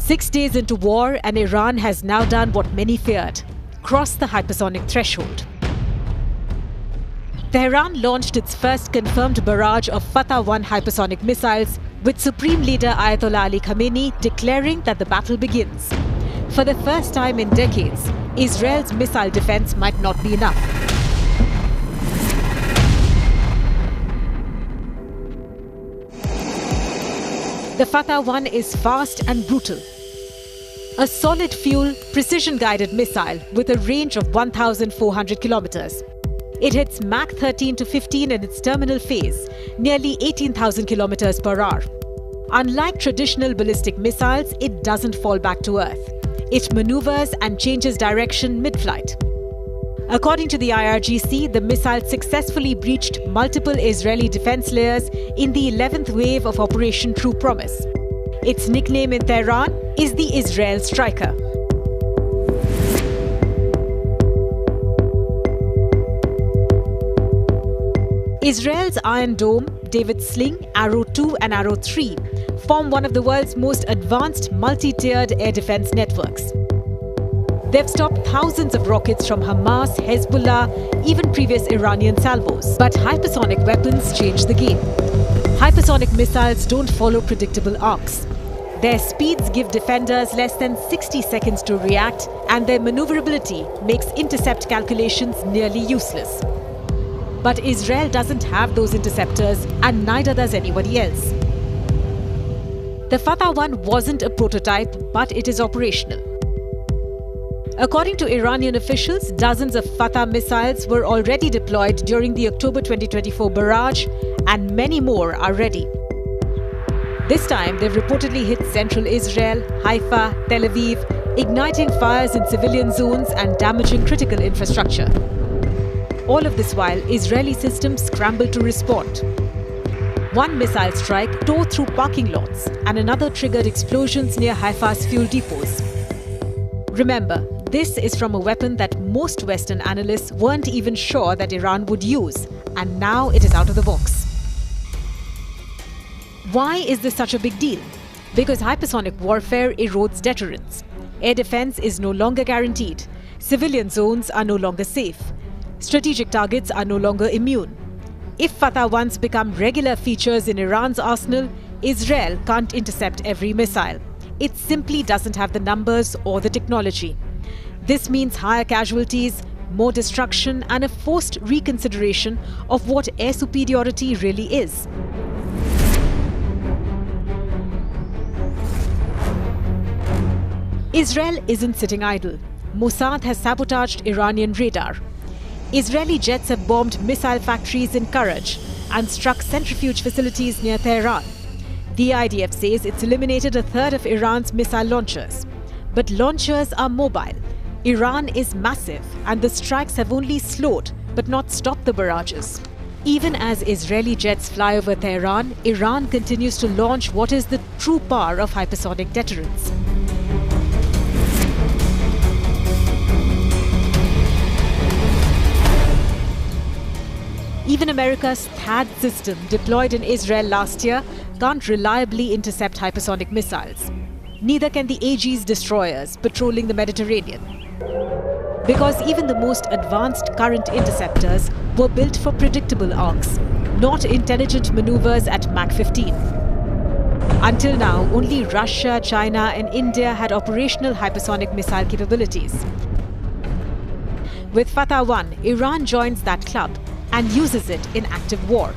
6 days into war, and Iran has now done what many feared: crossed the hypersonic threshold. Tehran launched its first confirmed barrage of Fatah-1 hypersonic missiles, with Supreme Leader Ayatollah Ali Khamenei declaring that the battle begins. For the first time in decades, Israel's missile defense might not be enough. The Fatah-1 is fast and brutal. A solid-fuel, precision-guided missile with a range of 1,400 kilometers. It hits Mach 13 to 15 in its terminal phase, nearly 18,000 kilometers per hour. Unlike traditional ballistic missiles, it doesn't fall back to Earth. It maneuvers and changes direction mid-flight. According to the IRGC, the missile successfully breached multiple Israeli defense layers in the 11th wave of Operation True Promise. Its nickname in Tehran is the Israel Striker. Israel's Iron Dome, David's Sling, Arrow 2 and Arrow 3 form one of the world's most advanced multi-tiered air defense networks. They've stopped thousands of rockets from Hamas, Hezbollah, even previous Iranian salvos. But hypersonic weapons change the game. Hypersonic missiles don't follow predictable arcs. Their speeds give defenders less than 60 seconds to react, and their maneuverability makes intercept calculations nearly useless. But Israel doesn't have those interceptors, and neither does anybody else. The Fatah-1 wasn't a prototype, but it is operational. According to Iranian officials, dozens of Fatah missiles were already deployed during the October 2024 barrage, and many more are ready. This time, they've reportedly hit central Israel, Haifa, Tel Aviv, igniting fires in civilian zones and damaging critical infrastructure. All of this while, Israeli systems scramble to respond. One missile strike tore through parking lots, and another triggered explosions near Haifa's fuel depots. Remember, this is from a weapon that most Western analysts weren't even sure that Iran would use, and now it is out of the box. Why is this such a big deal? Because hypersonic warfare erodes deterrence. Air defense is no longer guaranteed. Civilian zones are no longer safe. Strategic targets are no longer immune. If Fatah-1s become regular features in Iran's arsenal, Israel can't intercept every missile. It simply doesn't have the numbers or the technology. This means higher casualties, more destruction, and a forced reconsideration of what air superiority really is. Israel isn't sitting idle. Mossad has sabotaged Iranian radar. Israeli jets have bombed missile factories in Karaj and struck centrifuge facilities near Tehran. The IDF says it's eliminated a third of Iran's missile launchers. But launchers are mobile. Iran is massive, and the strikes have only slowed but not stopped the barrages. Even as Israeli jets fly over Tehran, Iran continues to launch what is the true power of hypersonic deterrence. Even America's THAAD system, deployed in Israel last year, can't reliably intercept hypersonic missiles. Neither can the Aegis destroyers patrolling the Mediterranean. Because even the most advanced current interceptors were built for predictable arcs, not intelligent maneuvers at Mach 15. Until now, only Russia, China, and India had operational hypersonic missile capabilities. With Fatah-1, Iran joins that club and uses it in active war.